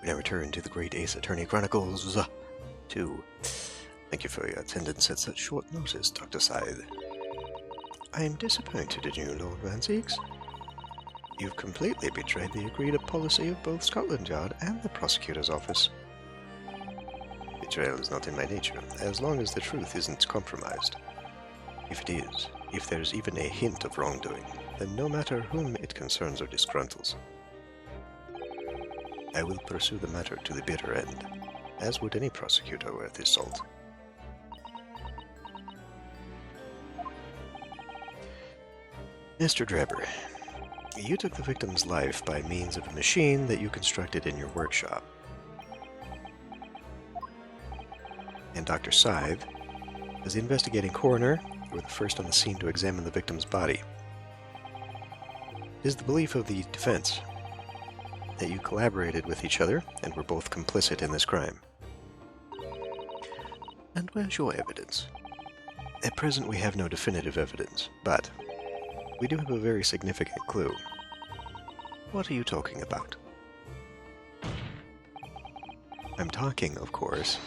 We now return to the Great Ace Attorney Chronicles 2. Thank you for your attendance at such short notice, Dr. Scythe. I am disappointed in you, Lord Vanseeks. You've completely betrayed the agreed-up policy of both Scotland Yard and the prosecutor's office. Betrayal is not in my nature, as long as the truth isn't compromised. If it is, if there's even a hint of wrongdoing, then no matter whom it concerns or disgruntles, I will pursue the matter to the bitter end, as would any prosecutor worth his salt. Mr. Drebber, you took the victim's life by means of a machine that you constructed in your workshop. And Dr. Scythe, as the investigating coroner, you were the first on the scene to examine the victim's body. It is the belief of the defense that you collaborated with each other and were both complicit in this crime. And where's your evidence? At present we have no definitive evidence, but we do have a very significant clue. What are you talking about? I'm talking, of course,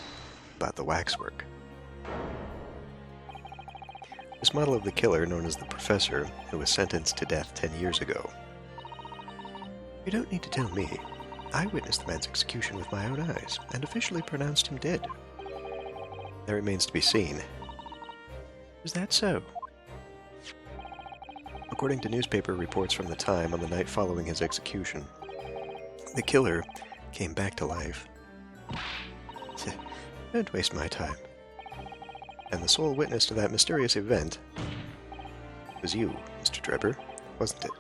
about the waxwork. This model of the killer, known as the Professor, who was sentenced to death 10 years ago. You don't need to tell me. I witnessed the man's execution with my own eyes, and officially pronounced him dead. That remains to be seen. Is that so? According to newspaper reports from the time on the night following his execution, the killer came back to life. Don't waste my time. And the sole witness to that mysterious event was you, Mr. Drebber, wasn't it?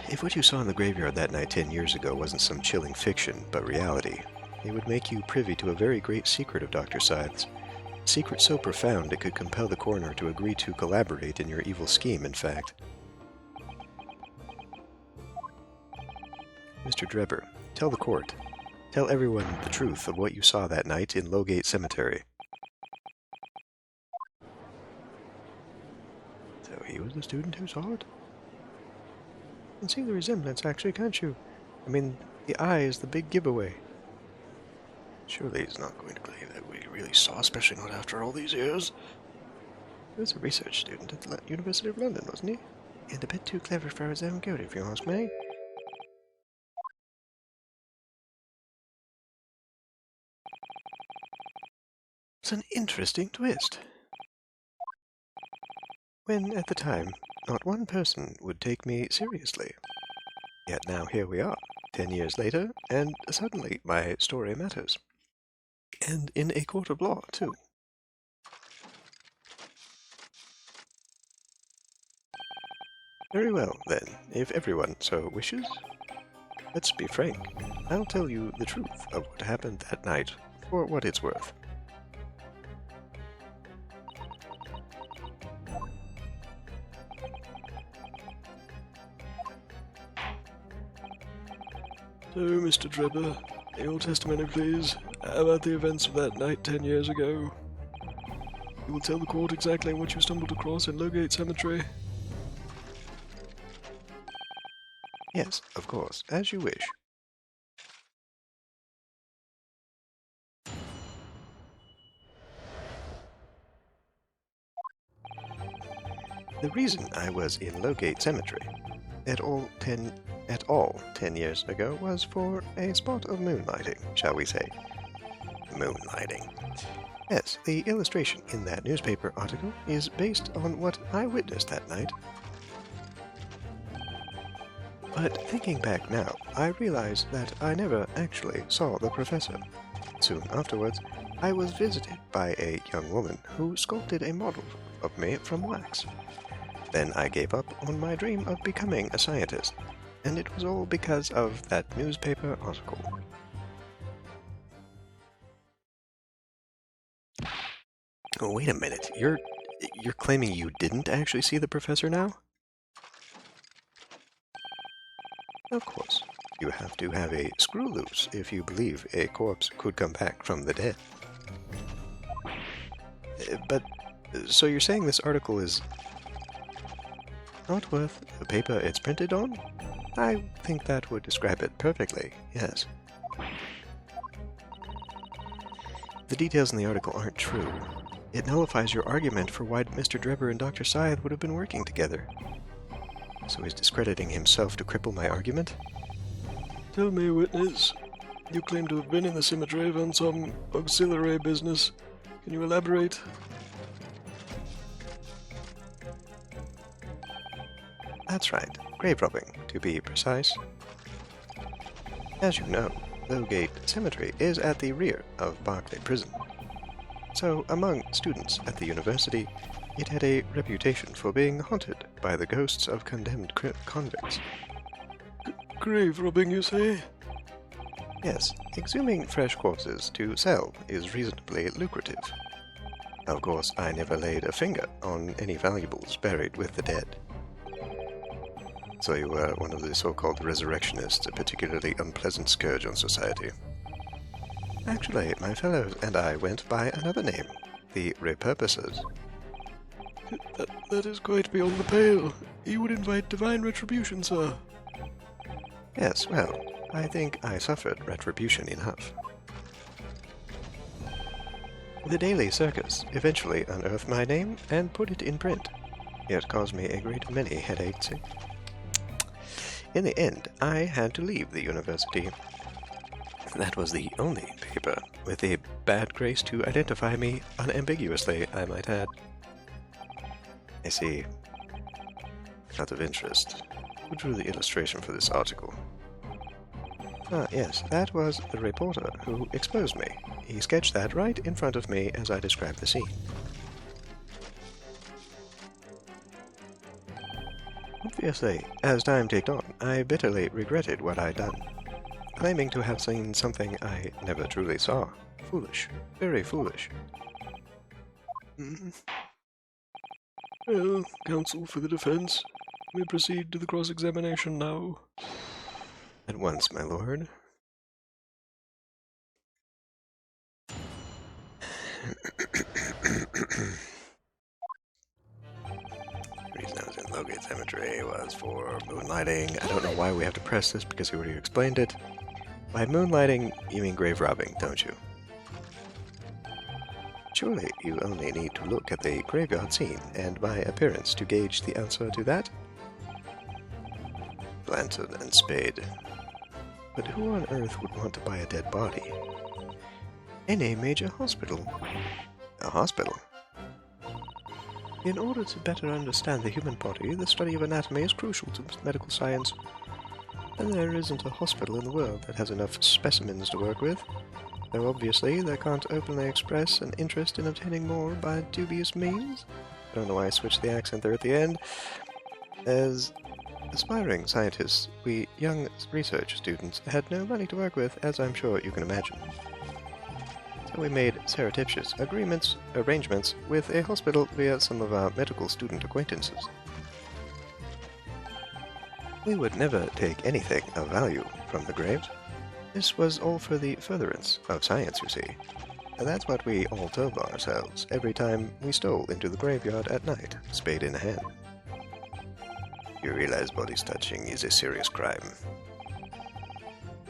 If what you saw in the graveyard that night 10 years ago wasn't some chilling fiction, but reality, it would make you privy to a very great secret of Dr. Scythe's. A secret so profound it could compel the coroner to agree to collaborate in your evil scheme, in fact. Mr. Drebber, tell the court. Tell everyone the truth of what you saw that night in Lowgate Cemetery. So he was the student who saw it? You can see the resemblance, actually, can't you? I mean, the eye is the big giveaway. Surely he's not going to believe that we really saw, especially not after all these years. He was a research student at the University of London, wasn't he? And a bit too clever for his own good, if you ask me. It's an interesting twist. When, at the time, not one person would take me seriously. Yet now here we are, 10 years later, and suddenly my story matters. And in a court of law, too. Very well, then, if everyone so wishes. Let's be frank. I'll tell you the truth of what happened that night, for what it's worth. So, Mr. Drebber, your testimony, please, about the events of that night 10 years ago. You will tell the court exactly what you stumbled across in Lowgate Cemetery. Yes, of course, as you wish. The reason I was in Lowgate Cemetery at all 10 years ago was for a spot of moonlighting, shall we say. Moonlighting. Yes, the illustration in that newspaper article is based on what I witnessed that night. But thinking back now, I realize that I never actually saw the professor. Soon afterwards, I was visited by a young woman who sculpted a model of me from wax. Then I gave up on my dream of becoming a scientist, and it was all because of that newspaper article. Oh, wait a minute. You're claiming you didn't actually see the professor now? Of course. You have to have a screw loose if you believe a corpse could come back from the dead. But, so you're saying this article is not worth the paper it's printed on? I think that would describe it perfectly, yes. The details in the article aren't true. It nullifies your argument for why Mr. Drebber and Dr. Scythe would have been working together. So he's discrediting himself to cripple my argument? Tell me, witness. You claim to have been in the cemetery on some auxiliary business. Can you elaborate? That's right, grave robbing, to be precise. As you know, Lowgate Cemetery is at the rear of Barclay Prison. So, among students at the university, it had a reputation for being haunted by the ghosts of condemned convicts. Grave robbing, you say? Yes, exhuming fresh corpses to sell is reasonably lucrative. Of course, I never laid a finger on any valuables buried with the dead. So you were one of the so-called resurrectionists, a particularly unpleasant scourge on society. Actually, my fellows and I went by another name, the Repurposers. That is quite beyond the pale. You would invite divine retribution, sir. Yes, well, I think I suffered retribution enough. The Daily Circus eventually unearthed my name and put it in print. It caused me a great many headaches. In the end, I had to leave the university. That was the only paper with a bad grace to identify me unambiguously, I might add. I see. Out of interest, who drew the illustration for this article? Ah, yes, that was the reporter who exposed me. He sketched that right in front of me as I described the scene. Obviously, as time ticked on, I bitterly regretted what I'd done, claiming to have seen something I never truly saw. Foolish. Very foolish. Well, counsel for the defense, may proceed to the cross-examination now. At once, my lord. The reason I was in Lowgate Cemetery was for moonlighting. I don't know why we have to press this because he already explained it. By moonlighting, you mean grave robbing, don't you? Surely you only need to look at the graveyard scene and my appearance to gauge the answer to that? Lantern and spade. But who on earth would want to buy a dead body? In a major hospital. A hospital? In order to better understand the human body, the study of anatomy is crucial to medical science. And there isn't a hospital in the world that has enough specimens to work with, though obviously they can't openly express an interest in obtaining more by dubious means. I don't know why I switched the accent there at the end. As aspiring scientists, we young research students had no money to work with, as I'm sure you can imagine. So we made surreptitious arrangements with a hospital via some of our medical student acquaintances. We would never take anything of value from the graves. This was all for the furtherance of science, you see. And that's what we all told ourselves every time we stole into the graveyard at night, spade in hand. You realize bodies touching is a serious crime.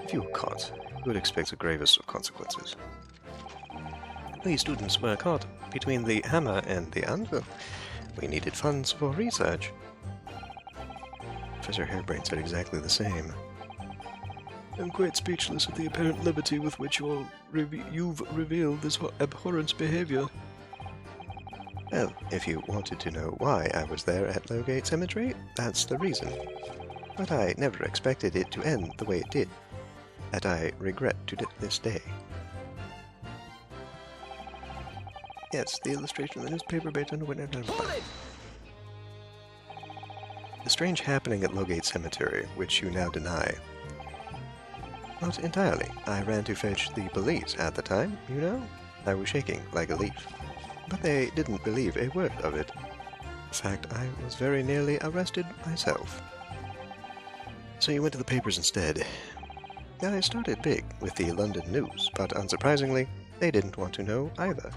If you were caught, you would expect the gravest of consequences. We students were caught between the hammer and the anvil. We needed funds for research. Professor Harebrain said exactly the same. I'm quite speechless at the apparent levity with which you've revealed this abhorrent behavior. Well, if you wanted to know why I was there at Lowgate Cemetery, that's the reason. But I never expected it to end the way it did. That I regret to this day. Yes, the illustration of the newspaper based on the strange happening at Lowgate Cemetery, which you now deny. Not entirely. I ran to fetch the police at the time, you know. I was shaking like a leaf. But they didn't believe a word of it. In fact, I was very nearly arrested myself. So you went to the papers instead. I started big with the London News, but unsurprisingly, they didn't want to know either.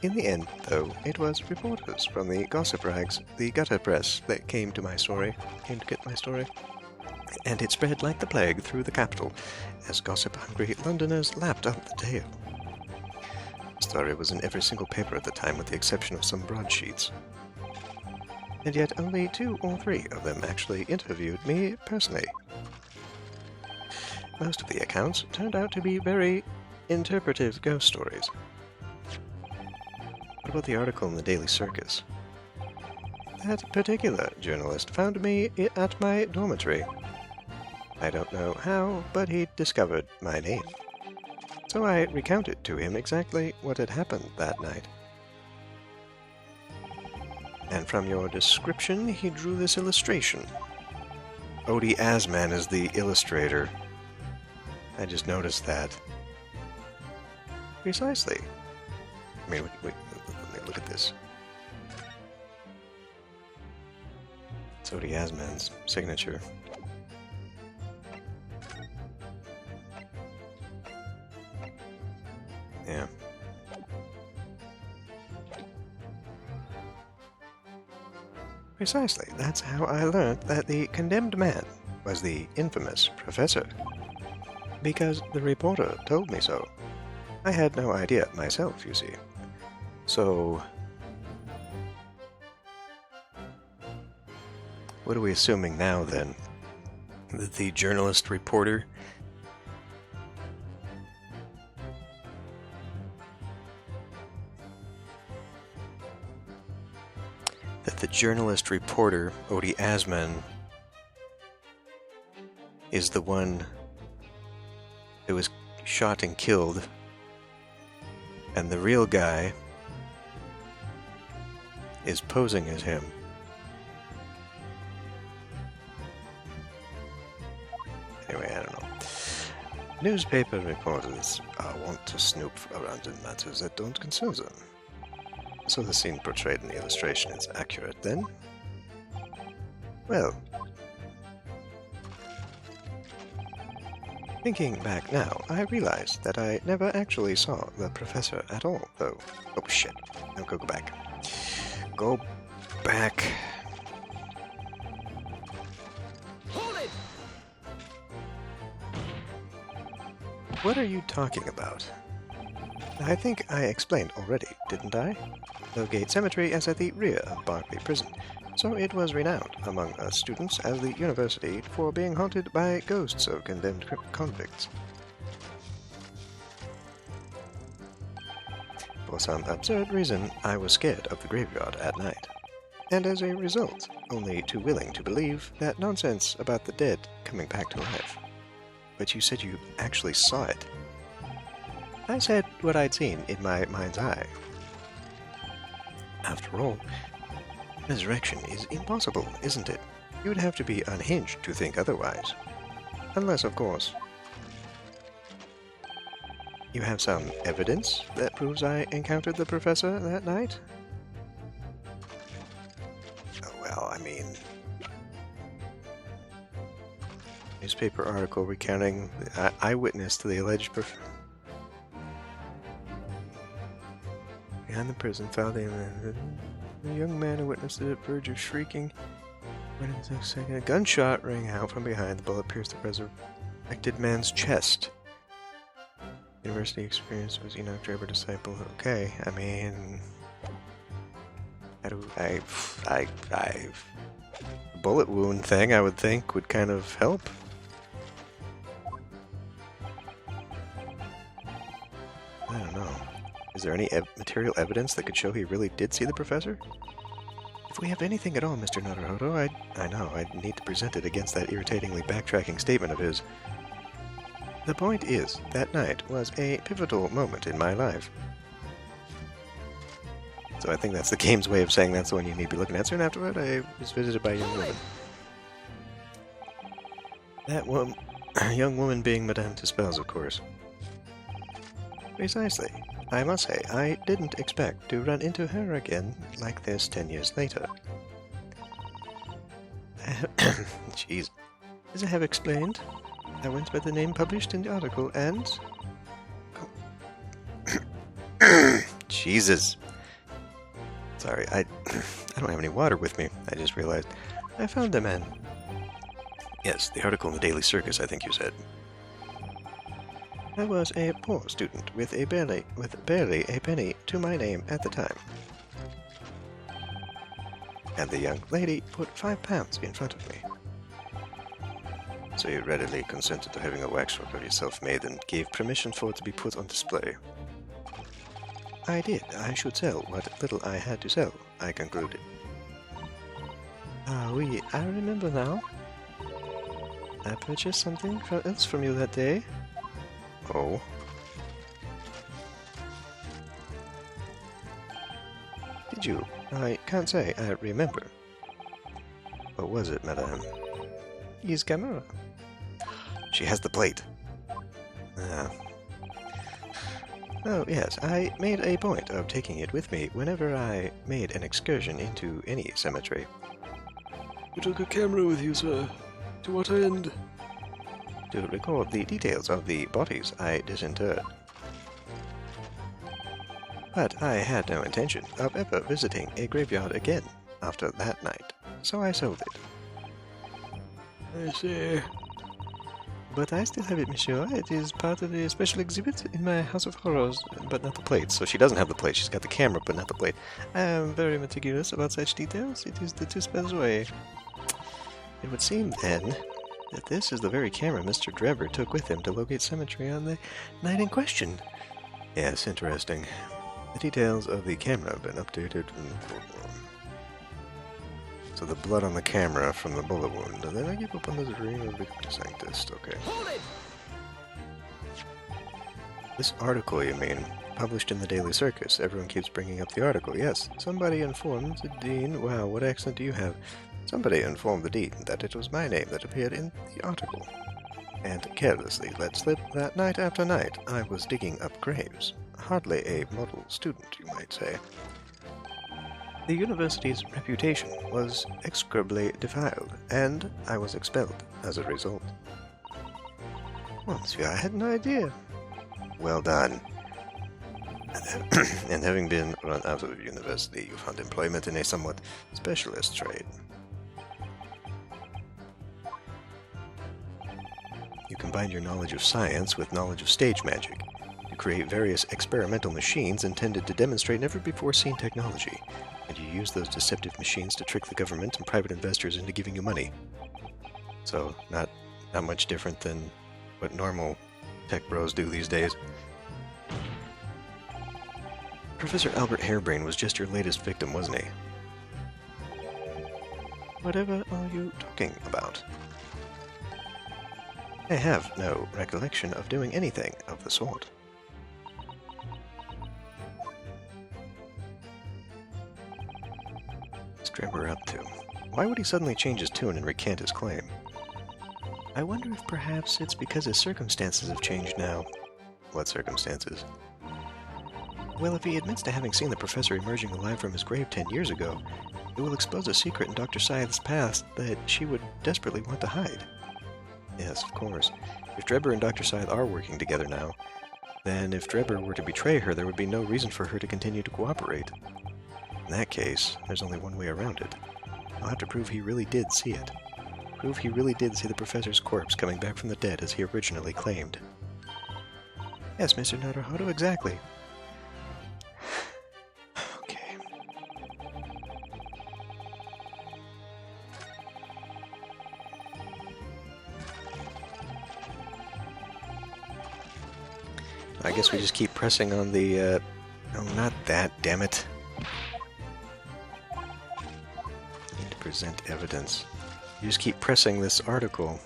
In the end, though, it was reporters from the gossip rags, the gutter press, that came to get my story. And it spread like the plague through the capital, as gossip-hungry Londoners lapped up the tale. The story was in every single paper at the time, with the exception of some broadsheets. And yet only 2 or 3 of them actually interviewed me personally. Most of the accounts turned out to be very interpretive ghost stories. What about the article in the Daily Circus? That particular journalist found me at my dormitory. I don't know how, but he discovered my name. So I recounted to him exactly what had happened that night. And from your description, he drew this illustration. Odie Asman is the illustrator. I just noticed that. Precisely. I mean, wait, let me look at this. It's Odie Asman's signature. Yeah. Precisely. That's how I learned that the condemned man was the infamous professor. Because the reporter told me so. I had no idea myself, you see. So, what are we assuming now, then? That the journalist reporter... the journalist reporter, Odie Asman, is the one who was shot and killed, and the real guy is posing as him. Anyway, I don't know. Newspaper reporters want to snoop around in matters that don't concern them. So the scene portrayed in the illustration is accurate, then? Well, thinking back now, I realize that I never actually saw the professor at all, though. Oh, shit. Now go back. Go back. Hold it! What are you talking about? I think I explained already, didn't I? Lowgate Cemetery is at the rear of Berkeley Prison, so it was renowned among us students as the university for being haunted by ghosts of condemned convicts. For some absurd reason, I was scared of the graveyard at night, and as a result, only too willing to believe that nonsense about the dead coming back to life. But you said you actually saw it. I said what I'd seen in my mind's eye. After all, resurrection is impossible, isn't it? You would have to be unhinged to think otherwise. Unless, of course, you have some evidence that proves I encountered the professor that night? Oh, well, I mean... Newspaper article recounting the eyewitness to the alleged professor. Behind the prison, found the young man who witnessed the verge of shrieking. When in the second, a gunshot rang out from behind. The bullet pierced the resurrected man's chest. University experience was Enoch Draper disciple. Okay, I mean, the bullet wound thing, I would think, would kind of help. I don't know. Is there any material evidence that could show he really did see the professor? If we have anything at all, Mr. Naruhodo, I know, I'd need to present it against that irritatingly backtracking statement of his. The point is, that night was a pivotal moment in my life. So I think that's the game's way of saying that's the one you need to be looking at. Soon afterward, I was visited by a young woman. That young woman being Madame Tuspels, of course. Precisely. I must say, I didn't expect to run into her again like this 10 years later. Jeez. As I have explained, I went by the name published in the article and... Jesus. Sorry, I don't have any water with me. I just realized I found a man. Yes, the article in the Daily Circus, I think you said. I was a poor student with barely a penny to my name at the time. And the young lady put £5 in front of me. So you readily consented to having a waxwork of yourself made and gave permission for it to be put on display. I did. I should sell what little I had to sell, I concluded. Ah, oui, I remember now. I purchased something else from you that day. Oh. Did you? I can't say I remember. What was it, madame? His camera. She has the plate. Ah. Oh, yes, I made a point of taking it with me whenever I made an excursion into any cemetery. You took a camera with you, sir. To what end? To record the details of the bodies I disinterred. But I had no intention of ever visiting a graveyard again after that night, so I sold it. I see. But I still have it, monsieur. It is part of a special exhibit in my House of Horrors, but not the plate. So she doesn't have the plate. She's got the camera, but not the plate. I am very meticulous about such details. It is the Tuspel's way. It would seem, then, that this is the very camera Mr. Drebber took with him to locate cemetery on the night in question. Yes, interesting. The details of the camera have been updated. So the blood on the camera from the bullet wound. And then I give up on the dream of the scientist. Okay. Hold it! This article, you mean? Published in the Daily Circus. Everyone keeps bringing up the article. Yes, somebody informed the dean. Wow, what accent do you have? Somebody informed the dean that it was my name that appeared in the article. And carelessly let slip that night after night I was digging up graves. Hardly a model student, you might say. The university's reputation was execrably defiled, and I was expelled as a result. Monsieur, I had no idea. Well done. And having been run out of university, you found employment in a somewhat specialist trade. You combined your knowledge of science with knowledge of stage magic. You create various experimental machines intended to demonstrate never-before-seen technology, and you use those deceptive machines to trick the government and private investors into giving you money. So, not much different than what normal tech bros do these days. Professor Albert Harebrain was just your latest victim, wasn't he? Whatever are you talking about? I have no recollection of doing anything of the sort. What's Drebber up to? Why would he suddenly change his tune and recant his claim? I wonder if perhaps it's because his circumstances have changed now. What circumstances? Well, if he admits to having seen the professor emerging alive from his grave 10 years ago, it will expose a secret in Dr. Scythe's past that she would desperately want to hide. Yes, of course. If Drebber and Dr. Scythe are working together now, then if Drebber were to betray her, there would be no reason for her to continue to cooperate. In that case, there's only one way around it. I'll have to prove he really did see it. Prove he really did see the professor's corpse coming back from the dead as he originally claimed. Yes, Mr. Naruhodo, exactly. Okay. I guess we just keep pressing on the, no, not that, damn it. Need to present evidence. You just keep pressing this article.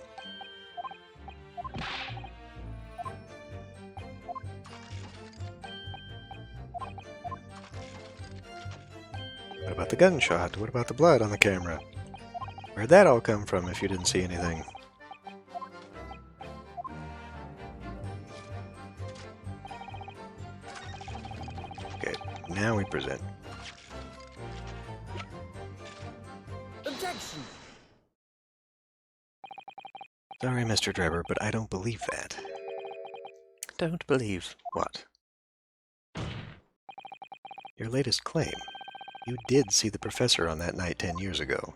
What about the gunshot? What about the blood on the camera? Where'd that all come from if you didn't see anything? Okay, now we present. Objection! Sorry, Mr. Drebber, but I don't believe that. Don't believe what? Your latest claim. You did see the professor on that night 10 years ago.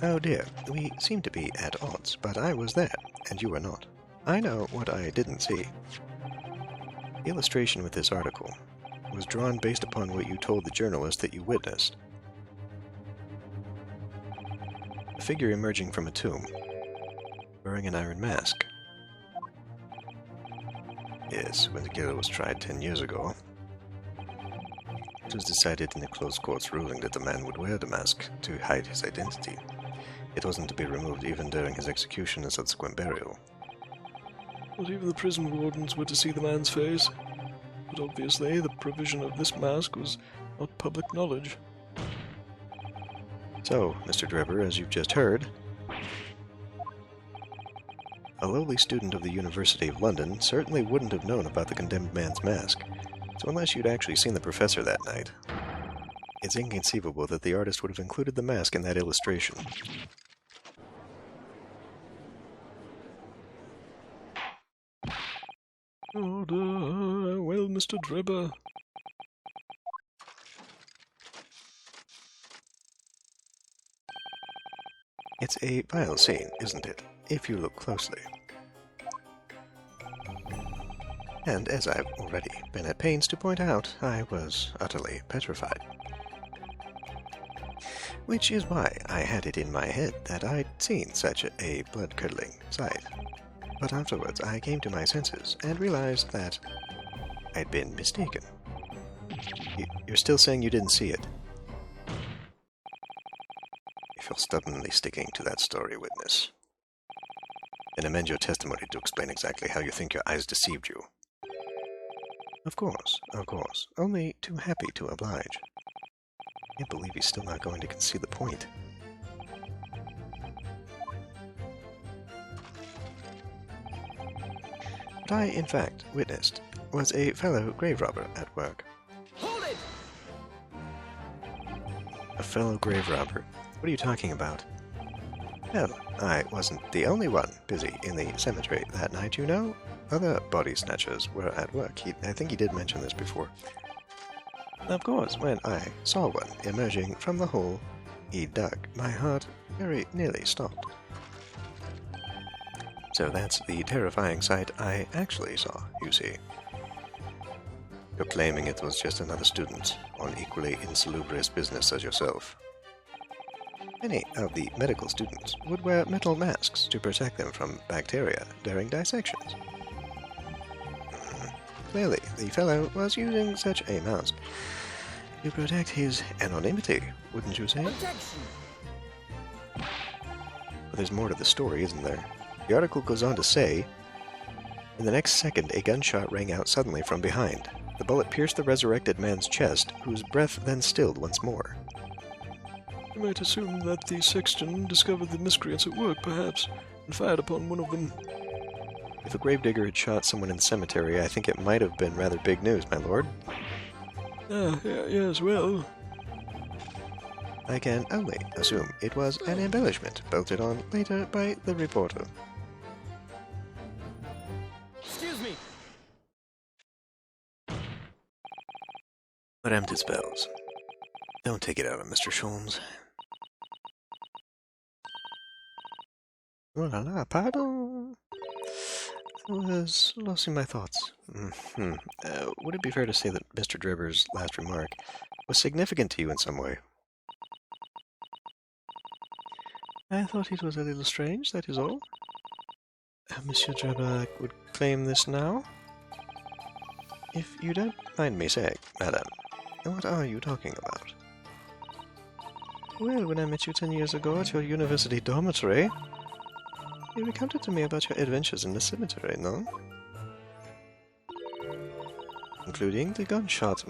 Oh dear, we seem to be at odds, but I was there, and you were not. I know what I didn't see. The illustration with this article was drawn based upon what you told the journalist that you witnessed. A figure emerging from a tomb, wearing an iron mask. Yes, when the killer was tried 10 years ago, it was decided in a closed court's ruling that the man would wear the mask to hide his identity. It wasn't to be removed even during his execution and subsequent burial. Not even the prison wardens were to see the man's face. But obviously, the provision of this mask was not public knowledge. So, Mr. Drebber, as you've just heard, a lowly student of the University of London certainly wouldn't have known about the condemned man's mask. So unless you'd actually seen the professor that night, it's inconceivable that the artist would have included the mask in that illustration. Order. Well, Mr. Drebber. It's a vile scene, isn't it, if you look closely. And as I've already been at pains to point out, I was utterly petrified. Which is why I had it in my head that I'd seen such a blood-curdling sight. But afterwards I came to my senses and realized that I'd been mistaken. You're still saying you didn't see it? If you're stubbornly sticking to that story, witness, then amend your testimony to explain exactly how you think your eyes deceived you. Of course, only too happy to oblige. I can't believe he's still not going to concede the point. What I, in fact, witnessed was a fellow grave robber at work. Hold it! A fellow grave robber? What are you talking about? Well, I wasn't the only one busy in the cemetery that night, you know. Other body snatchers were at work. I think he did mention this before. Of course, when I saw one emerging from the hole he dug, my heart very nearly stopped. So that's the terrifying sight I actually saw, you see. You're claiming it was just another student on equally insalubrious business as yourself. Many of the medical students would wear metal masks to protect them from bacteria during dissections. Clearly, the fellow was using such a mask to protect his anonymity, wouldn't you say? Objection! But there's more to the story, isn't there? The article goes on to say, in the next second, a gunshot rang out suddenly from behind. The bullet pierced the resurrected man's chest, whose breath then stilled once more. You might assume that the sexton discovered the miscreants at work, perhaps, and fired upon one of them. If a gravedigger had shot someone in the cemetery, I think it might have been rather big news, my lord. Yes, well. I can only assume it was an embellishment bolted on later by the reporter. Excuse me! But empty spells. Don't take it out on Mr. Sholmes. Oh la la, pardon. I was lost in my thoughts. Would it be fair to say that Mr. Drebber's last remark was significant to you in some way? I thought it was a little strange, that is all. Monsieur Drebber would claim this now? If you don't mind me saying, madame, what are you talking about? Well, when I met you 10 years ago at your university dormitory, you recounted to me about your adventures in the cemetery, no? Including the gunshot.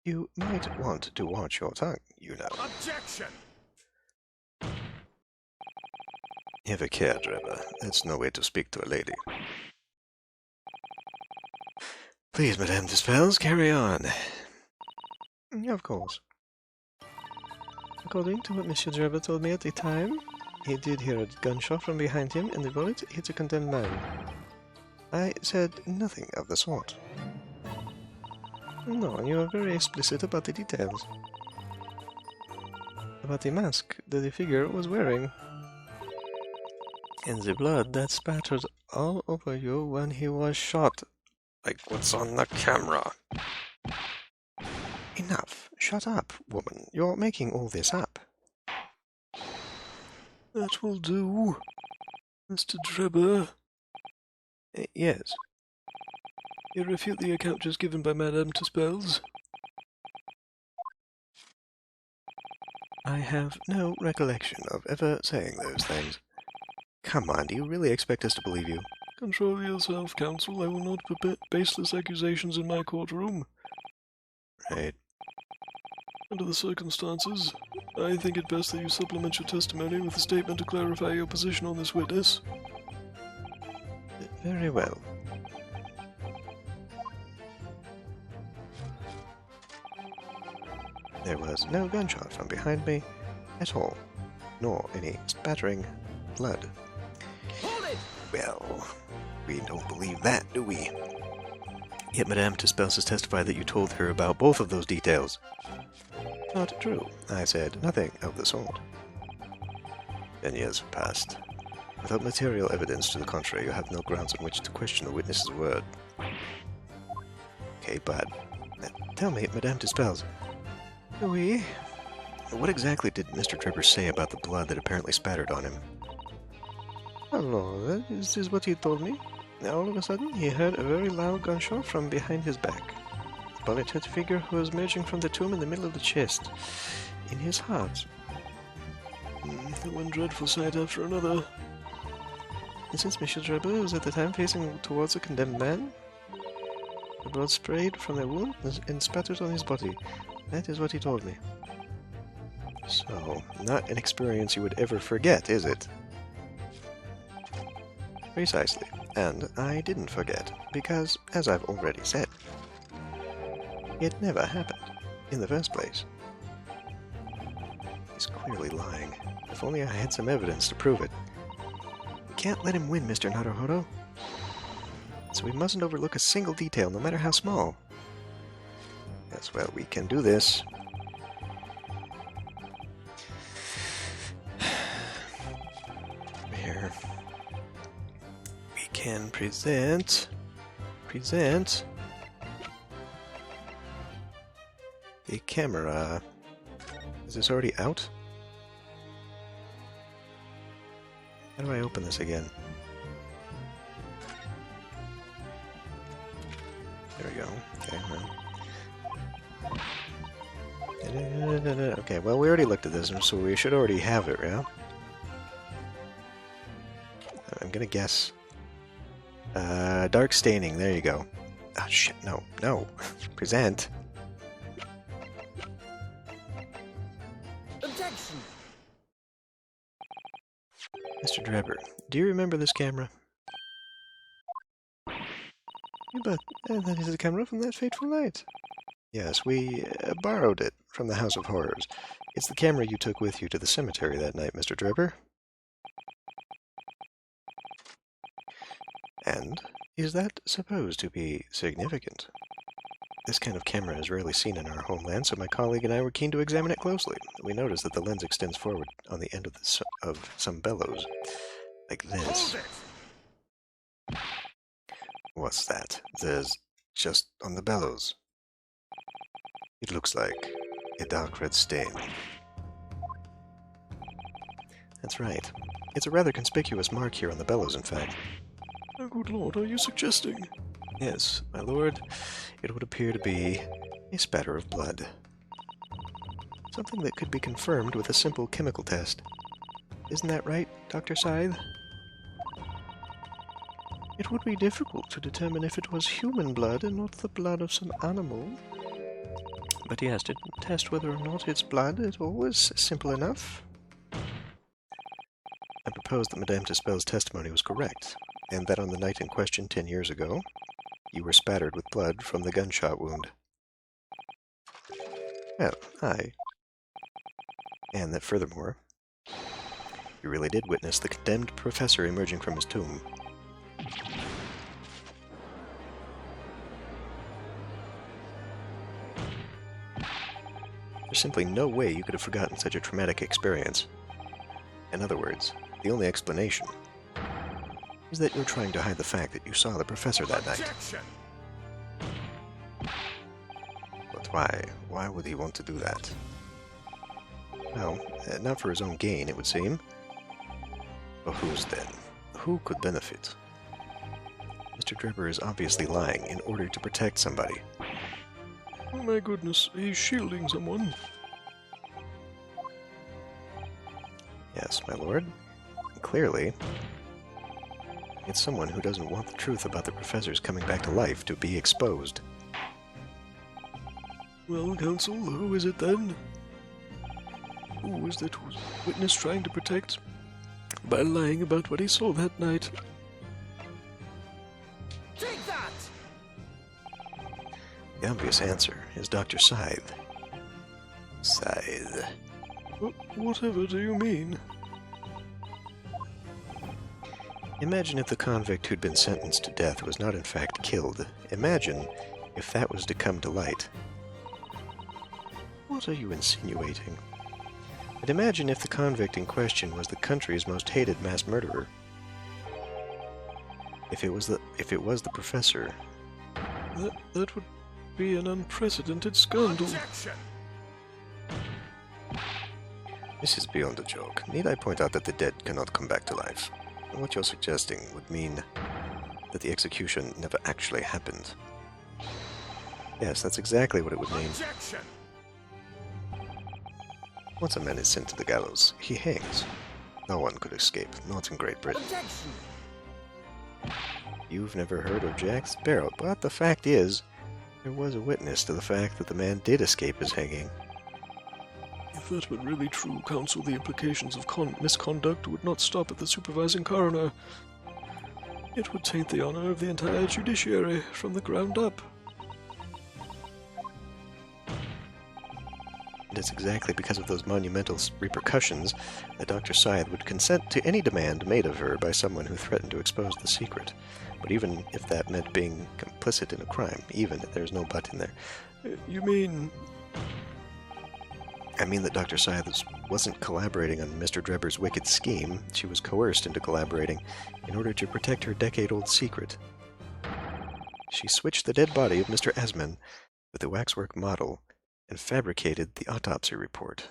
You might want to watch your tongue, you know. Objection! Have a care, Drebber. That's no way to speak to a lady. Please, Madame Dispels, carry on. Of course. According to what Monsieur Drebber told me at the time, he did hear a gunshot from behind him and the bullet hit a condemned man. I said nothing of the sort. No, you are very explicit about the details. About the mask that the figure was wearing. And the blood that spattered all over you when he was shot. Like what's on the camera. Enough. Shut up, woman. You're making all this up. That will do. Mr. Drebber. Yes. You refute the account just given by Madame Tuspels? I have no recollection of ever saying those things. Come on, do you really expect us to believe you? Control yourself, counsel. I will not permit baseless accusations in my courtroom. Right. Under the circumstances, I think it best that you supplement your testimony with a statement to clarify your position on this witness. Very well. There was no gunshot from behind me at all, nor any spattering blood. Hold it! Well, we don't believe that, do we? Yet Madame Tuspels has testified that you told her about both of those details. Not true. I said nothing of the sort. 10 years have passed. Without material evidence to the contrary, you have no grounds on which to question the witness's word. Okay, but tell me, Madame Tuspels, oui? What exactly did Mr. Drebber say about the blood that apparently spattered on him? Hello, this is what he told me. All of a sudden, he heard a very loud gunshot from behind his back. The bullet hit a figure who was emerging from the tomb in the middle of the chest, in his heart. One dreadful sight after another. And since Mr. Drebber was at the time facing towards the condemned man, the blood sprayed from the wound and spattered on his body. That is what he told me. So, not an experience you would ever forget, is it? Precisely. And I didn't forget, because, as I've already said, it never happened, in the first place. He's clearly lying. If only I had some evidence to prove it. We can't let him win, Mr. Naruhodo. So we mustn't overlook a single detail, no matter how small. Yes, well, we can do this. Here. We can present the camera. Is this already out? How do I open this again? There we go. Okay, okay, well, we already looked at this, so we should already have it, yeah? I'm gonna guess. Dark staining, there you go. Oh, shit, no. Present. Objection! Mr. Drebber, do you remember this camera? Yeah, but that is the camera from that fateful night. Yes, we borrowed it from the House of Horrors. It's the camera you took with you to the cemetery that night, Mr. Drebber. And is that supposed to be significant? This kind of camera is rarely seen in our homeland, so my colleague and I were keen to examine it closely. We noticed that the lens extends forward on the end of some bellows, like this. Hold it! What's that? There's just on the bellows. It looks like a dark red stain. That's right. It's a rather conspicuous mark here on the bellows, in fact. Oh, good lord, are you suggesting? Yes, my lord, it would appear to be a spatter of blood. Something that could be confirmed with a simple chemical test. Isn't that right, Dr. Scythe? It would be difficult to determine if it was human blood and not the blood of some animal. But yes, to test whether or not it's blood at all is simple enough. I propose that Madame Tuspel's testimony was correct, and that on the night in question 10 years ago, you were spattered with blood from the gunshot wound. Well, aye. And that furthermore, you really did witness the condemned professor emerging from his tomb. There's simply no way you could have forgotten such a traumatic experience. In other words, the only explanation is that you're trying to hide the fact that you saw the professor that night. Objection! But why? Why would he want to do that? Well, not for his own gain, it would seem. But whose then? Who could benefit? Mr. Drebber is obviously lying in order to protect somebody. Oh my goodness, he's shielding someone. Yes, my lord. Clearly, it's someone who doesn't want the truth about the professors coming back to life to be exposed. Well, Counsel, who is it then? Who is that witness trying to protect by lying about what he saw that night? Take that! The obvious answer is Dr. Scythe. Scythe. Whatever do you mean? Imagine if the convict who'd been sentenced to death was not in fact killed. Imagine if that was to come to light. What are you insinuating? But imagine if the convict in question was the country's most hated mass murderer. If it was the professor. That would be an unprecedented scandal. Objection! This is beyond a joke. Need I point out that the dead cannot come back to life? And what you're suggesting would mean that the execution never actually happened. Yes, that's exactly what it would mean. Objection! Once a man is sent to the gallows, he hangs. No one could escape, not in Great Britain. Objection! You've never heard of Jack Sparrow, but the fact is, there was a witness to the fact that the man did escape his hanging. If that were really true, Counsel, the implications of misconduct would not stop at the supervising coroner. It would taint the honor of the entire judiciary from the ground up. And it's exactly because of those monumental repercussions that Dr. Scythe would consent to any demand made of her by someone who threatened to expose the secret. But even if that meant being complicit in a crime, even if there's no but in there. You mean... I mean that Dr. Scythe wasn't collaborating on Mr. Drebber's wicked scheme. She was coerced into collaborating in order to protect her decade-old secret. She switched the dead body of Mr. Asman with the waxwork model and fabricated the autopsy report.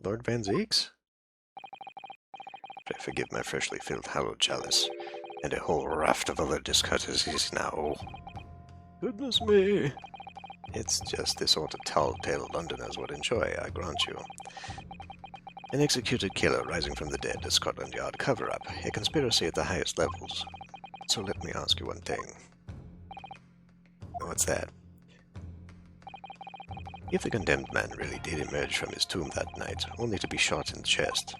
Lord Van Zeeks? Pray forgive my freshly filled hollow chalice, and a whole raft of other discourtesies now. Goodness me. It's just the sort of tall-tale Londoners would enjoy, I grant you. An executed killer rising from the dead, a Scotland Yard cover-up, a conspiracy at the highest levels. So let me ask you one thing. What's that? If the condemned man really did emerge from his tomb that night, only to be shot in the chest,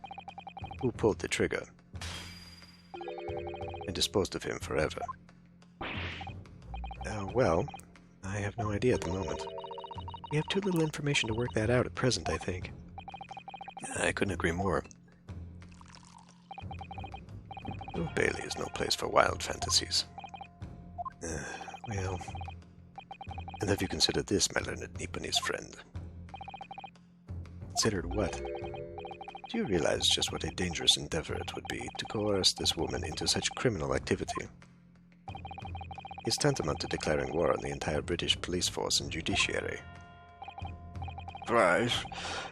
who pulled the trigger and disposed of him forever? Well, I have no idea at the moment. We have too little information to work that out at present, I think. I couldn't agree more. Old Bailey is no place for wild fantasies. Well... And have you considered this, my learned Nipponese friend? Considered what? Do you realize just what a dangerous endeavor it would be to coerce this woman into such criminal activity? It's tantamount to declaring war on the entire British police force and judiciary. Right.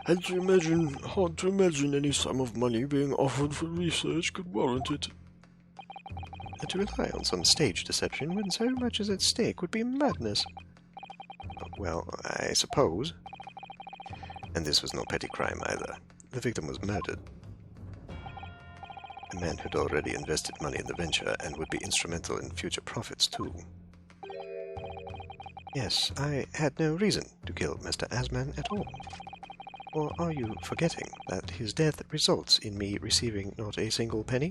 Hard to imagine any sum of money being offered for research could warrant it. To rely on some stage deception when so much is at stake would be madness. Well, I suppose. And this was no petty crime either. The victim was murdered. A man who'd already invested money in the venture and would be instrumental in future profits too. Yes, I had no reason to kill Mr. Asman at all. Or are you forgetting that his death results in me receiving not a single penny?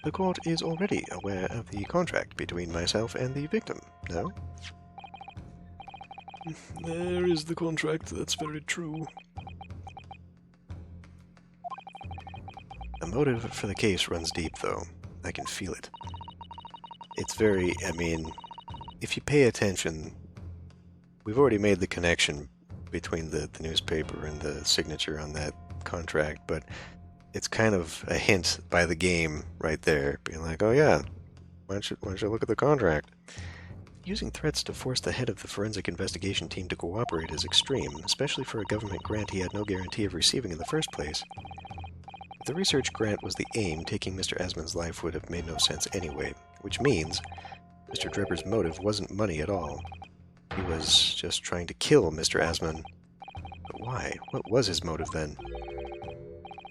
The court is already aware of the contract between myself and the victim, no? There is the contract, that's very true. The motive for the case runs deep, though. I can feel it. It's very, I mean, if you pay attention, we've already made the connection between the newspaper and the signature on that contract, but it's kind of a hint by the game right there, being like, oh yeah, why don't you look at the contract? Using threats to force the head of the forensic investigation team to cooperate is extreme, especially for a government grant he had no guarantee of receiving in the first place. If the research grant was the aim, taking Mr. Asman's life would have made no sense anyway, which means Mr. Drebber's motive wasn't money at all. He was just trying to kill Mr. Asman. But why? What was his motive then?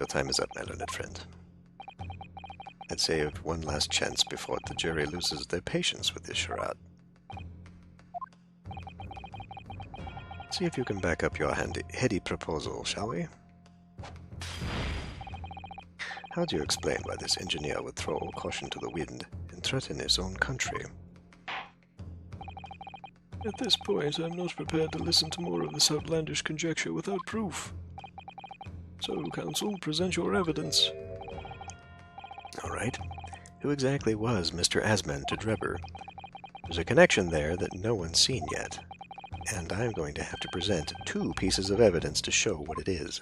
Your time is up, my learned friend. I'd saved one last chance before the jury loses their patience with this charade. See if you can back up your heady proposal, shall we? How do you explain why this engineer would throw all caution to the wind and threaten his own country? At this point, I'm not prepared to listen to more of this outlandish conjecture without proof. So, counsel, present your evidence. All right. Who exactly was Mr. Asman to Drebber? There's a connection there that no one's seen yet, and I'm going to have to present 2 pieces of evidence to show what it is.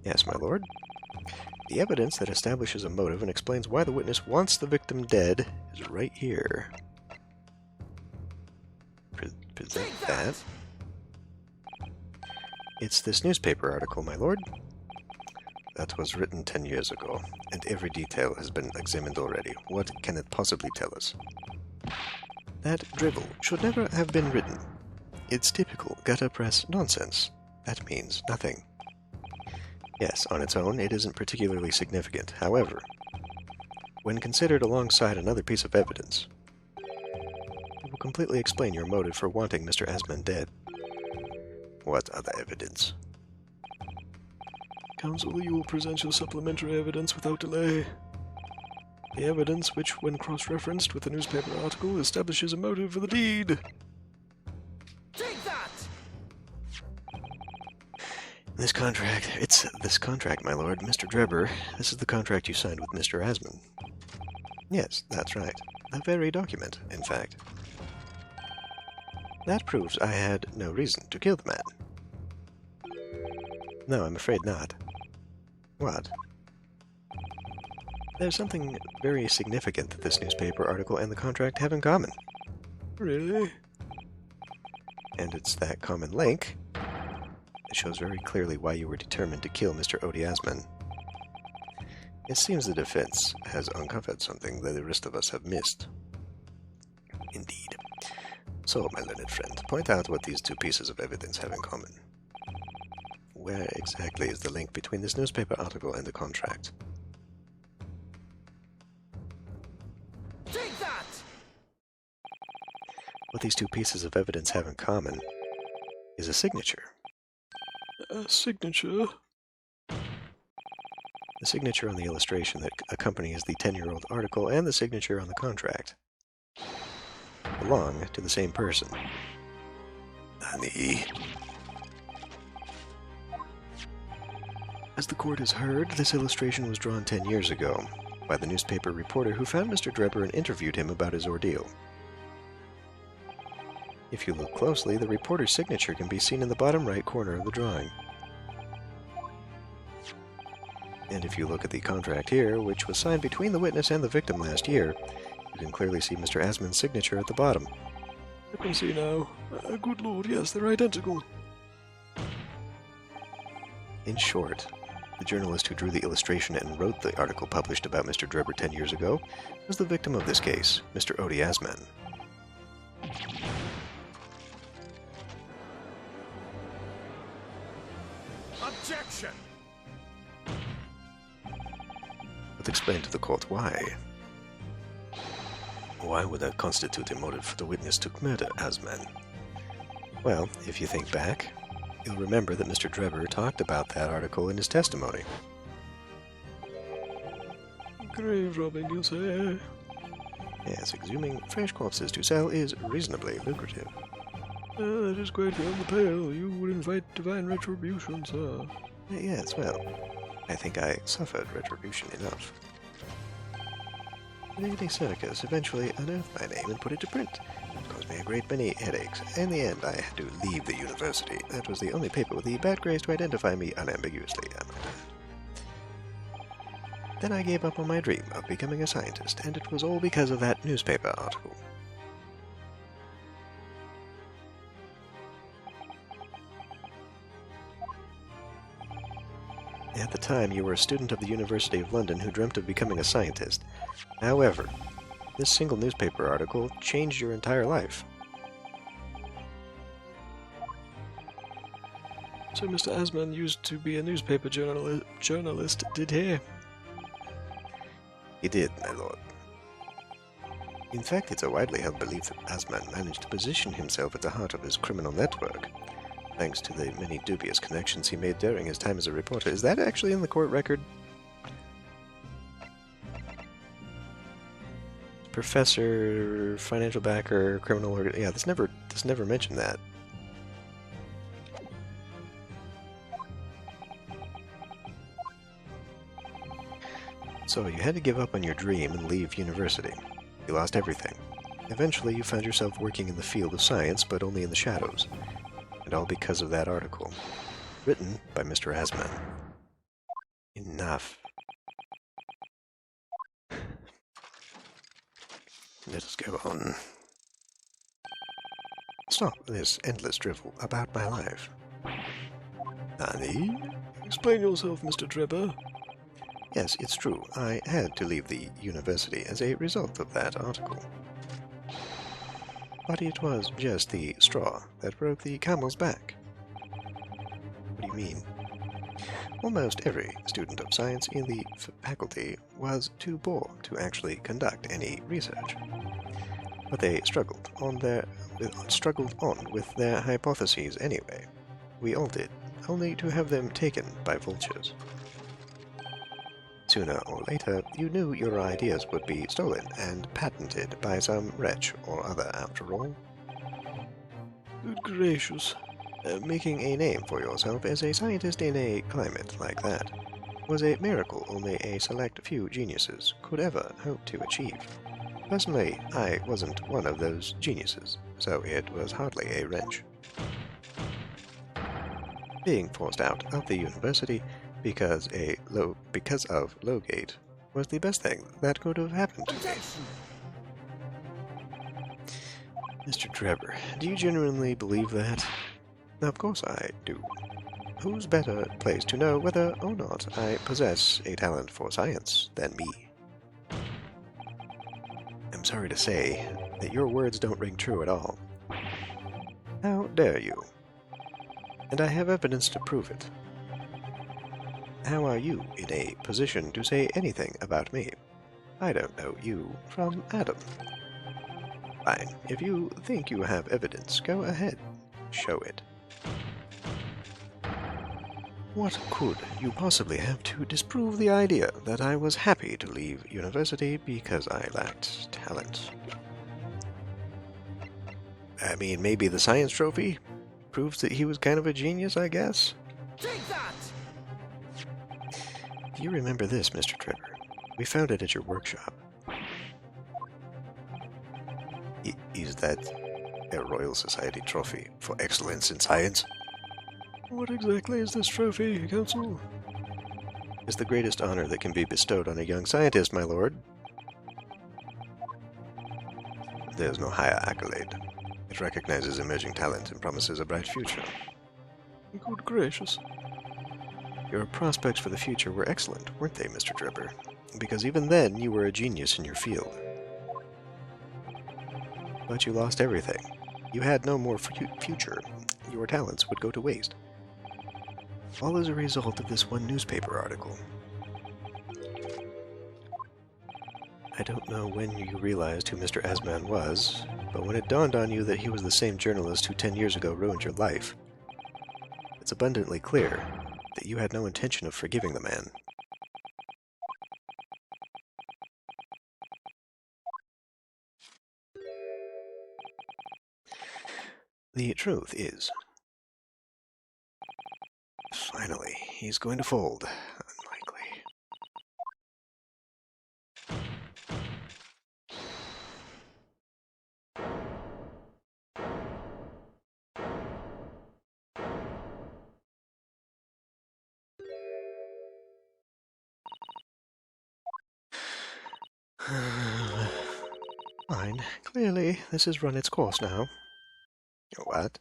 Yes, my lord. The evidence that establishes a motive and explains why the witness wants the victim dead is right here. Present that. It's this newspaper article, my lord. That was written 10 years ago, and every detail has been examined already. What can it possibly tell us? That drivel should never have been written. It's typical gutter press nonsense. That means nothing. Yes, on its own, it isn't particularly significant. However, when considered alongside another piece of evidence, it will completely explain your motive for wanting Mr. Asman dead. What other evidence? Counsel, you will present your supplementary evidence without delay. The evidence, which, when cross-referenced with the newspaper article, establishes a motive for the deed. Take that! This contract, my lord, Mr. Drebber. This is the contract you signed with Mr. Asman. Yes, that's right. The very document, in fact. That proves I had no reason to kill the man. No, I'm afraid not. What? There's something very significant that this newspaper article and the contract have in common. Really? And it's that common link. It shows very clearly why you were determined to kill Mr. Asman. It seems the defense has uncovered something that the rest of us have missed. Indeed. So, my learned friend, point out what these 2 pieces of evidence have in common. Where exactly is the link between this newspaper article and the contract? Take that! What these 2 pieces of evidence have in common is a signature. A signature? The signature on the illustration that accompanies the 10-year-old article and the signature on the contract belong to the same person. Nani? As the court has heard, this illustration was drawn 10 years ago by the newspaper reporter who found Mr. Drebber and interviewed him about his ordeal. If you look closely, the reporter's signature can be seen in the bottom right corner of the drawing. And if you look at the contract here, which was signed between the witness and the victim last year, you can clearly see Mr. Asman's signature at the bottom. I can see now. Good lord, yes, they're identical. In short, the journalist who drew the illustration and wrote the article published about Mr. Drebber 10 years ago was the victim of this case, Mr. Asman. Objection! Let's explain to the court why. Why would that constitute a motive for the witness to murder Asman? Well, if you think back, you'll remember that Mr. Drebber talked about that article in his testimony. Grave robbing, you say? Yes, exhuming fresh corpses to sell is reasonably lucrative. That is quite beyond the pale. You would invite divine retribution, sir. Yes, well, I think I suffered retribution enough. Lady Circus eventually unearthed my name and put it to print. It caused me a great many headaches. In the end, I had to leave the university. That was the only paper with the bad grace to identify me unambiguously. Then I gave up on my dream of becoming a scientist, and it was all because of that newspaper article. At the time, you were a student of the University of London who dreamt of becoming a scientist. However, this single newspaper article changed your entire life. So Mr. Asman used to be a newspaper journalist, did he? He did, my lord. In fact, it's a widely held belief that Asman managed to position himself at the heart of his criminal network, thanks to the many dubious connections he made during his time as a reporter. Is that actually in the court record? Professor, financial backer, criminal organ. Yeah, this never mentioned that. So you had to give up on your dream and leave university. You lost everything. Eventually, you found yourself working in the field of science, but only in the shadows. And all because of that article. Written by Mr. Asman. Enough. Let us go on. Stop this endless drivel about my life. Nani? Explain yourself, Mr. Drebber. Yes, it's true. I had to leave the university as a result of that article. But it was just the straw that broke the camel's back. What do you mean? Almost every student of science in the faculty was too poor to actually conduct any research. But they struggled on with their hypotheses anyway. We all did, only to have them taken by vultures. Sooner or later, you knew your ideas would be stolen and patented by some wretch or other, after all. Good gracious. Making a name for yourself as a scientist in a climate like that was a miracle only a select few geniuses could ever hope to achieve. Personally, I wasn't one of those geniuses, so it was hardly a wrench. Being forced out of the university because of Lowgate was the best thing that could have happened to me. Mr. Trevor, do you genuinely believe that? Of course I do. Who's better placed to know whether or not I possess a talent for science than me? I'm sorry to say that your words don't ring true at all. How dare you? And I have evidence to prove it. How are you in a position to say anything about me? I don't know you from Adam. Fine, if you think you have evidence, go ahead. Show it. What could you possibly have to disprove the idea that I was happy to leave university because I lacked talent? I mean, maybe the science trophy proves that he was kind of a genius, I guess? Take that! Do you remember this, Mr. Trevor? We found it at your workshop. Is that a Royal Society trophy for excellence in science? What exactly is this trophy, Counsel? It's the greatest honor that can be bestowed on a young scientist, my lord. There's no higher accolade. It recognizes emerging talent and promises a bright future. Good gracious. Your prospects for the future were excellent, weren't they, Mr. Drebber? Because even then, you were a genius in your field. But you lost everything. You had no more future. Your talents would go to waste. All as a result of this one newspaper article. I don't know when you realized who Mr. Asman was, but when it dawned on you that he was the same journalist who 10 years ago ruined your life, it's abundantly clear that you had no intention of forgiving the man. The truth is, finally, he's going to fold. Unlikely. Fine. Clearly, this has run its course now. What?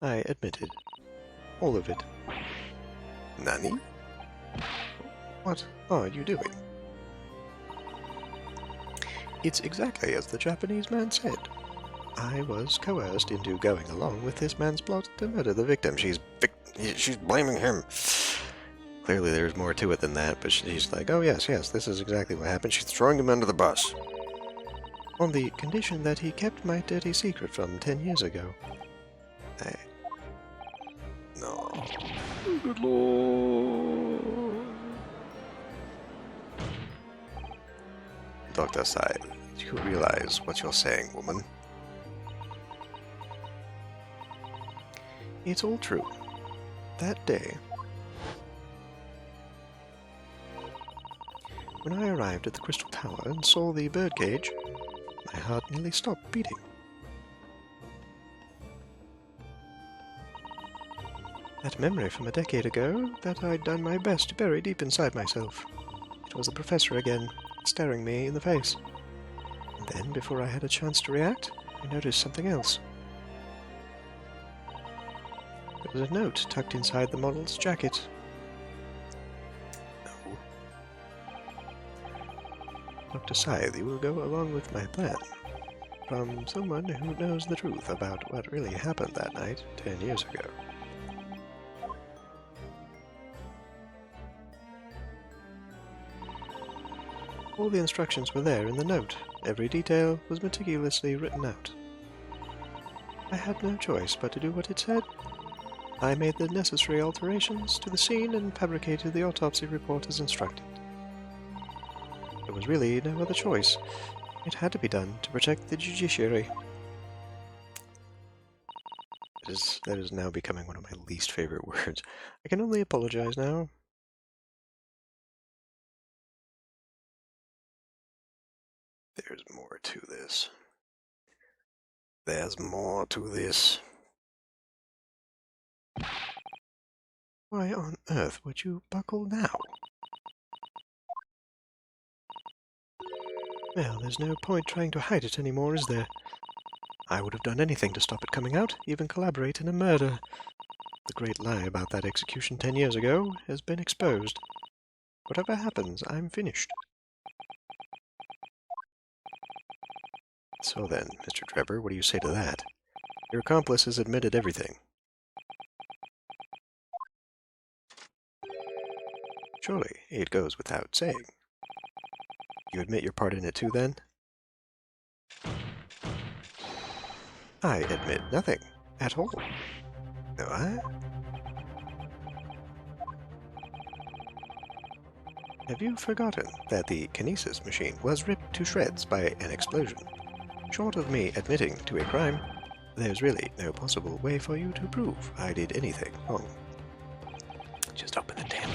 I admitted. All of it. Nani? What are you doing? It's exactly as the Japanese man said. I was coerced into going along with this man's plot to murder the victim. She's blaming him. Clearly there's more to it than that, but she's like, oh yes, this is exactly what happened. She's throwing him under the bus. On the condition that he kept my dirty secret from 10 years ago. No. Good lord. Dr. Sai, do you realize what you're saying, woman? It's all true. That day, when I arrived at the Crystal Tower and saw the birdcage, my heart nearly stopped beating. That memory from a decade ago that I'd done my best to bury deep inside myself. It was the professor again, staring me in the face. And then, before I had a chance to react, I noticed something else. There was a note tucked inside the model's jacket. No. Dr. Scythe, you will go along with my plan. From someone who knows the truth about what really happened that night 10 years ago. All the instructions were there in the note. Every detail was meticulously written out. I had no choice but to do what it said. I made the necessary alterations to the scene and fabricated the autopsy report as instructed. There was really no other choice. It had to be done to protect the judiciary. That is now becoming one of my least favorite words. I can only apologize now. There's more to this. There's more to this. Why on earth would you buckle now? Well, there's no point trying to hide it anymore, is there? I would have done anything to stop it coming out, even collaborate in a murder. The great lie about that execution 10 years ago has been exposed. Whatever happens, I'm finished. So then, Mr. Trevor, what do you say to that? Your accomplice has admitted everything. Surely, it goes without saying. You admit your part in it too, then? I admit nothing. At all. Do I? Have you forgotten that the kinesis machine was ripped to shreds by an explosion? Short of me admitting to a crime, there's really no possible way for you to prove I did anything wrong. Just open the damn...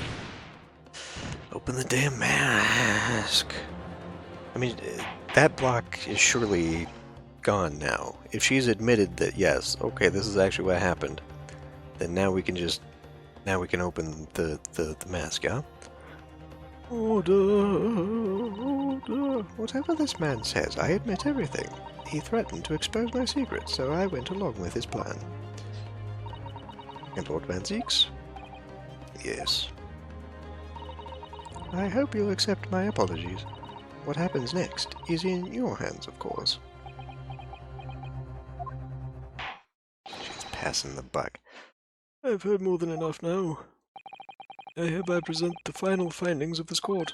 Open the damn mask! I mean, that block is surely gone now. If she's admitted that, yes, okay, this is actually what happened, then now we can just... Now we can open the mask, yeah? Order, order. Whatever this man says, I admit everything. He threatened to expose my secret, so I went along with his plan. And Lord Van Zeeks? Yes. I hope you'll accept my apologies. What happens next is in your hands, of course. She's passing the buck. I've heard more than enough now. I hereby present the final findings of this court.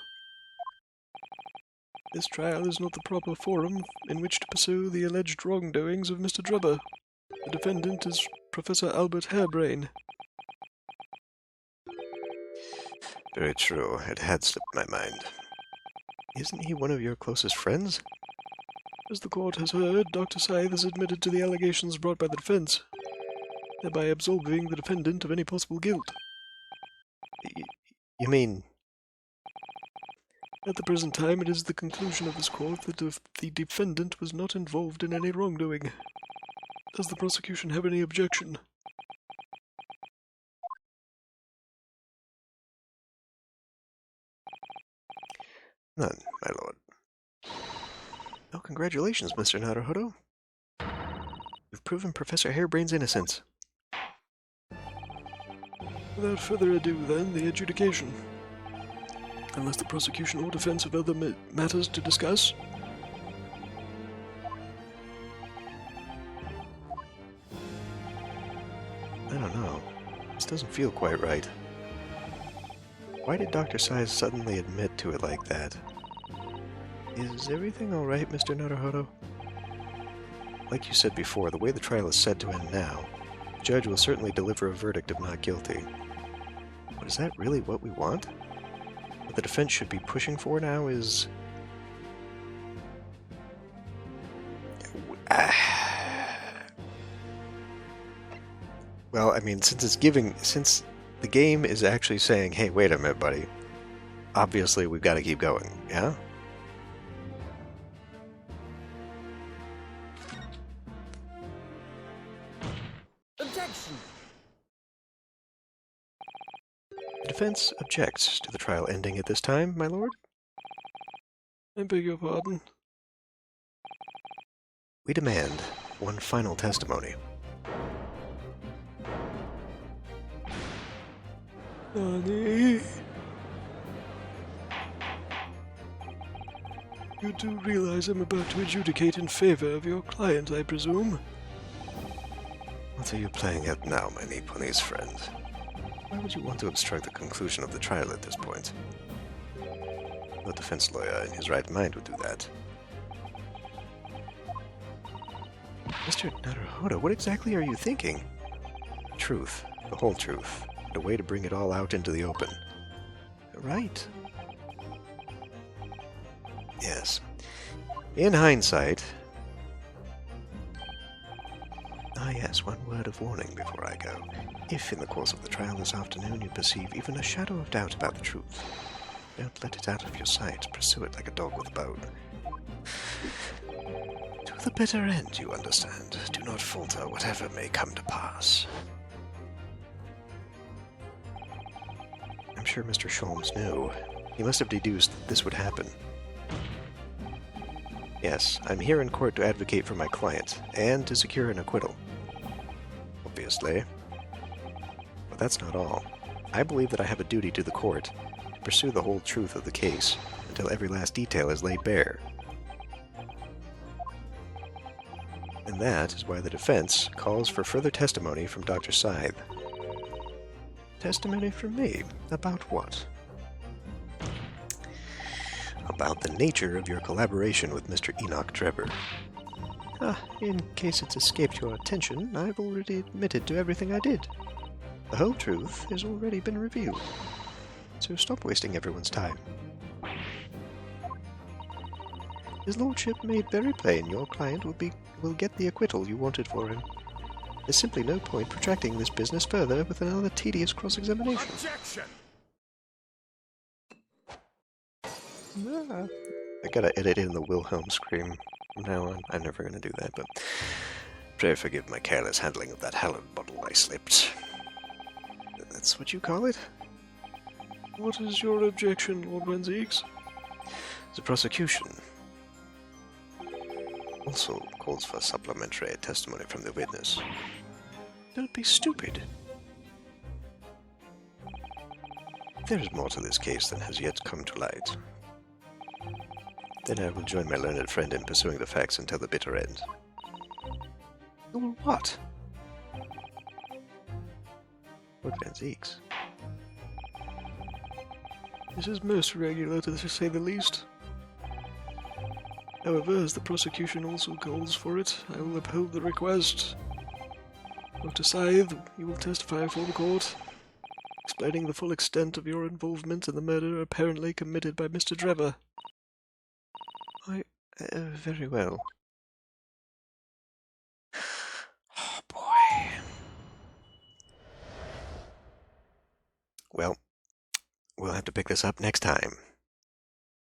This trial is not the proper forum in which to pursue the alleged wrongdoings of Mr. Drebber. The defendant is Professor Albert Harebrain. Very true. It had slipped my mind. Isn't he one of your closest friends? As the court has heard, Dr. Scythe has admitted to the allegations brought by the defense, thereby absolving the defendant of any possible guilt. You mean... At the present time, it is the conclusion of this court that the defendant was not involved in any wrongdoing. Does the prosecution have any objection? None, my lord. Oh, congratulations, Mr. Naruhodo. You've proven Professor Harebrain's innocence. Without further ado, then, the adjudication. Unless the prosecution or defense have other matters to discuss. I don't know. This doesn't feel quite right. Why did Dr. Scythe suddenly admit to it like that? Is everything alright, Mr. Naruhodo? Like you said before, the way the trial is set to end now, the judge will certainly deliver a verdict of not guilty. But is that really what we want? What the defense should be pushing for now is... Well, I mean, since the game is actually saying, hey, wait a minute, buddy, obviously we've got to keep going, yeah? Objection! The defense objects to the trial ending at this time, my lord. I beg your pardon. We demand one final testimony. Nani? You do realize I'm about to adjudicate in favor of your client, I presume? What are you playing at now, my Nipponese friend? Why would you want to obstruct the conclusion of the trial at this point? No defense lawyer in his right mind would do that. Mr. Naruhodo, what exactly are you thinking? Truth, the whole truth, and a way to bring it all out into the open. Right. Yes. In hindsight... Ah yes, one word of warning before I go. If in the course of the trial this afternoon you perceive even a shadow of doubt about the truth, don't let it out of your sight. Pursue it like a dog with a bone. To the bitter end, you understand. Do not falter, whatever may come to pass. I'm sure Mr. Sholmes knew. He must have deduced that this would happen. Yes, I'm here in court to advocate for my client, and to secure an acquittal. Obviously. But that's not all. I believe that I have a duty to the court to pursue the whole truth of the case until every last detail is laid bare. And that is why the defense calls for further testimony from Dr. Scythe. Testimony from me? About what? About the nature of your collaboration with Mr. Enoch Drebber. In case it's escaped your attention, I've already admitted to everything I did. The whole truth has already been revealed. So stop wasting everyone's time. His lordship made very plain your client will get the acquittal you wanted for him. There's simply no point protracting this business further with another tedious cross-examination. Objection! I gotta edit in the Wilhelm scream from now on. I'm never gonna do that, but pray forgive my careless handling of that hallowed bottle I slipped. That's what you call it? What is your objection, Lord Renzieks? The prosecution also calls for supplementary testimony from the witness. Don't be stupid. There is more to this case than has yet come to light. Then I will join my learned friend in pursuing the facts until the bitter end. You will what? Lord Renzieks. This is most irregular, to say the least. However, as the prosecution also calls for it, I will uphold the request. Dr. Scythe, you will testify for the court, explaining the full extent of your involvement in the murder apparently committed by Mr. Drebber. Very well. Well, we'll have to pick this up next time.